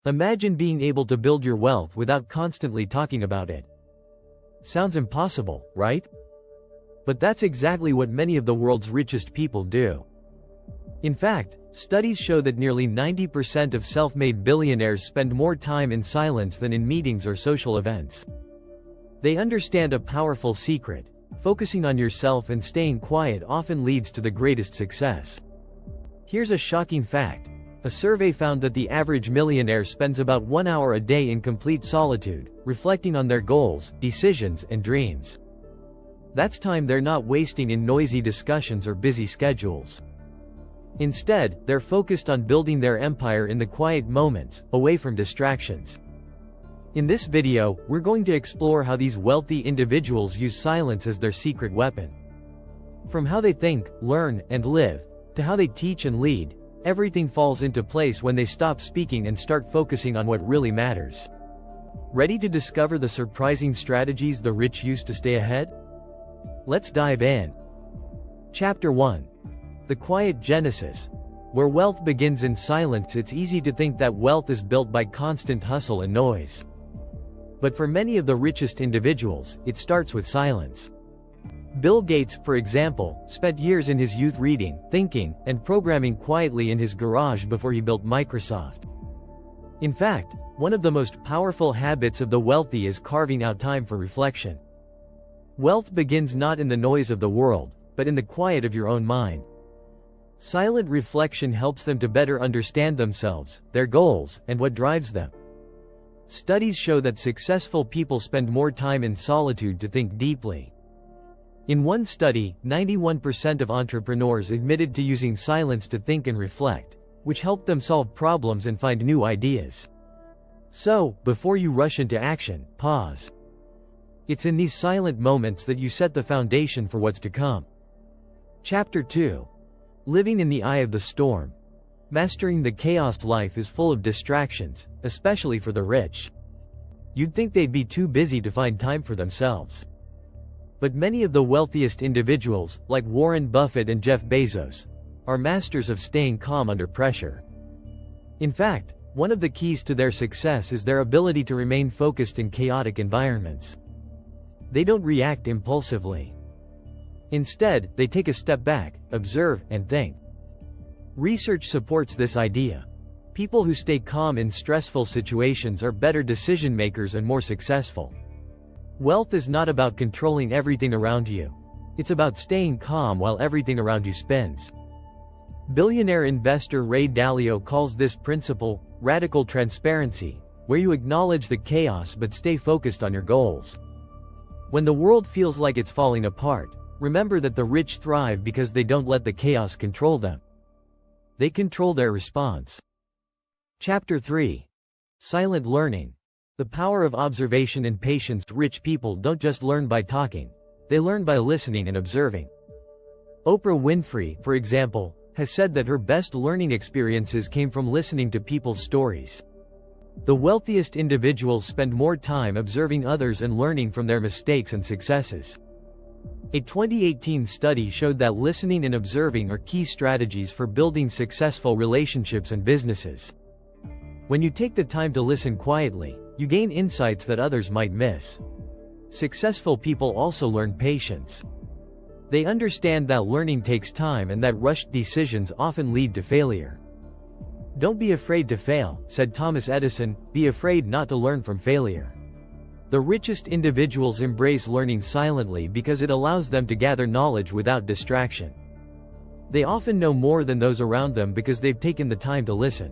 Imagine being able to build your wealth without constantly talking about it. Sounds impossible, right? But that's exactly what many of the world's richest people do. In fact, studies show that nearly 90% of self-made billionaires spend more time in silence than in meetings or social events. They understand a powerful secret: focusing on yourself and staying quiet often leads to the greatest success. Here's a shocking fact. A survey found that the average millionaire spends about 1 hour a day in complete solitude, reflecting on their goals, decisions, and dreams. That's time they're not wasting in noisy discussions or busy schedules. Instead, they're focused on building their empire in the quiet moments, away from distractions. In this video, we're going to explore how these wealthy individuals use silence as their secret weapon. From how they think, learn, and live, to how they teach and lead, everything falls into place when they stop speaking and start focusing on what really matters. Ready to discover the surprising strategies the rich use to stay ahead? Let's dive in. Chapter 1. The Quiet Genesis. Where wealth begins in silence. It's easy to think that wealth is built by constant hustle and noise. But for many of the richest individuals, it starts with silence. Bill Gates, for example, spent years in his youth reading, thinking, and programming quietly in his garage before he built Microsoft. In fact, one of the most powerful habits of the wealthy is carving out time for reflection. Wealth begins not in the noise of the world, but in the quiet of your own mind. Silent reflection helps them to better understand themselves, their goals, and what drives them. Studies show that successful people spend more time in solitude to think deeply. In one study, 91% of entrepreneurs admitted to using silence to think and reflect, which helped them solve problems and find new ideas. So, before you rush into action, pause. It's in these silent moments that you set the foundation for what's to come. Chapter 2. Living in the eye of the storm. Mastering the chaos. Life is full of distractions, especially for the rich. You'd think they'd be too busy to find time for themselves. But many of the wealthiest individuals, like Warren Buffett and Jeff Bezos, are masters of staying calm under pressure. In fact, one of the keys to their success is their ability to remain focused in chaotic environments. They don't react impulsively. Instead, they take a step back, observe, and think. Research supports this idea. People who stay calm in stressful situations are better decision makers and more successful. Wealth is not about controlling everything around you. It's about staying calm while everything around you spins. Billionaire investor Ray Dalio calls this principle radical transparency, where you acknowledge the chaos but stay focused on your goals. When the world feels like it's falling apart, remember that the rich thrive because they don't let the chaos control them. They control their response. Chapter 3. Silent learning. The power of observation and patience. Rich people don't just learn by talking, they learn by listening and observing. Oprah Winfrey, for example, has said that her best learning experiences came from listening to people's stories. The wealthiest individuals spend more time observing others and learning from their mistakes and successes. A 2018 study showed that listening and observing are key strategies for building successful relationships and businesses. When you take the time to listen quietly, you gain insights that others might miss. Successful people also learn patience. They understand that learning takes time and that rushed decisions often lead to failure. "Don't be afraid to fail," said Thomas Edison, "be afraid not to learn from failure." The richest individuals embrace learning silently because it allows them to gather knowledge without distraction. They often know more than those around them because they've taken the time to listen.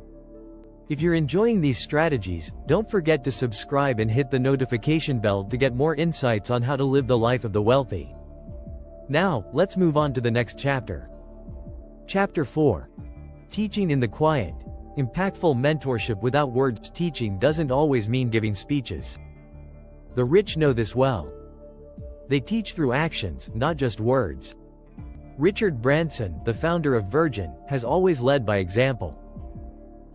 If you're enjoying these strategies, don't forget to subscribe and hit the notification bell to get more insights on how to live the life of the wealthy. Now, let's move on to the next chapter. Chapter 4. Teaching in the quiet. Impactful mentorship without words. Teaching doesn't always mean giving speeches. The rich know this well. They teach through actions, not just words. Richard Branson, the founder of Virgin, has always led by example.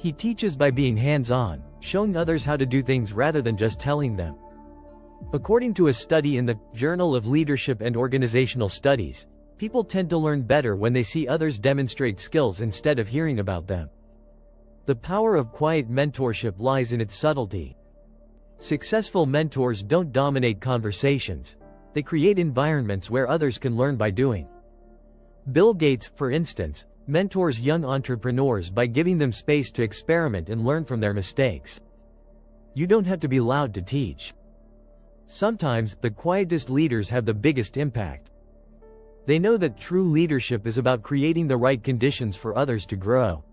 He teaches by being hands-on, showing others how to do things rather than just telling them. According to a study in the Journal of Leadership and Organizational Studies, people tend to learn better when they see others demonstrate skills instead of hearing about them. The power of quiet mentorship lies in its subtlety. Successful mentors don't dominate conversations. They create environments where others can learn by doing. Bill Gates, for instance, mentors young entrepreneurs by giving them space to experiment and learn from their mistakes. You don't have to be loud to teach. Sometimes, the quietest leaders have the biggest impact. They know that true leadership is about creating the right conditions for others to grow.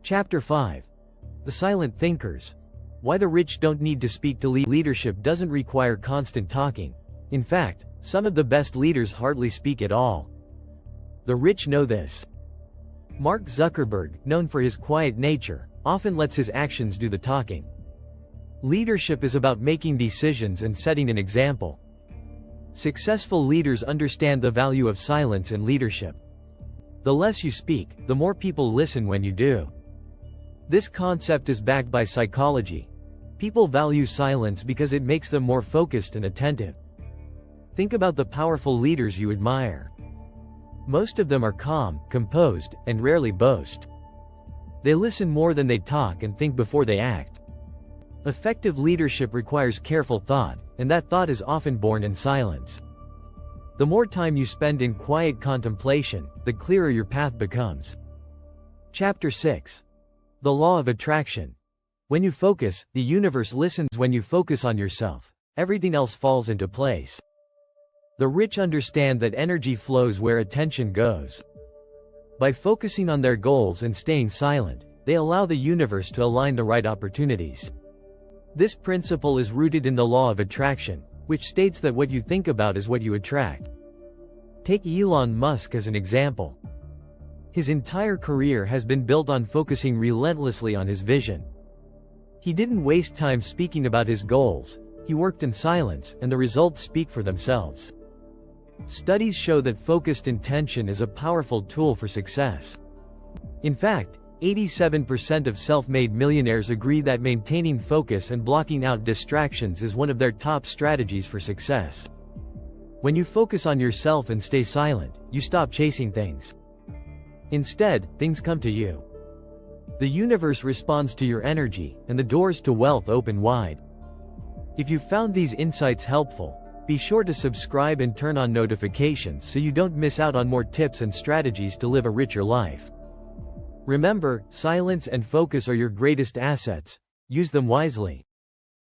Chapter 5. The Silent Thinkers. Why the rich don't need to speak to lead. Leadership doesn't require constant talking. In fact, some of the best leaders hardly speak at all. The rich know this. Mark Zuckerberg, known for his quiet nature, often lets his actions do the talking. Leadership is about making decisions and setting an example. Successful leaders understand the value of silence in leadership. The less you speak, the more people listen when you do. This concept is backed by psychology. People value silence because it makes them more focused and attentive. Think about the powerful leaders you admire. Most of them are calm, composed, and rarely boast. They listen more than they talk and think before they act. Effective leadership requires careful thought, and that thought is often born in silence. The more time you spend in quiet contemplation, the clearer your path becomes. Chapter 6. The Law of Attraction. When you focus, the universe listens. When you focus on yourself, everything else falls into place. The rich understand that energy flows where attention goes. By focusing on their goals and staying silent, they allow the universe to align the right opportunities. This principle is rooted in the law of attraction, which states that what you think about is what you attract. Take Elon Musk as an example. His entire career has been built on focusing relentlessly on his vision. He didn't waste time speaking about his goals. He worked in silence, and the results speak for themselves. Studies show that focused intention is a powerful tool for success. In fact, 87% of self-made millionaires agree that maintaining focus and blocking out distractions is one of their top strategies for success. When you focus on yourself and stay silent, you stop chasing things. Instead, things come to you. The universe responds to your energy, and the doors to wealth open wide. If you found these insights helpful, be sure to subscribe and turn on notifications so you don't miss out on more tips and strategies to live a richer life. Remember, silence and focus are your greatest assets. Use them wisely.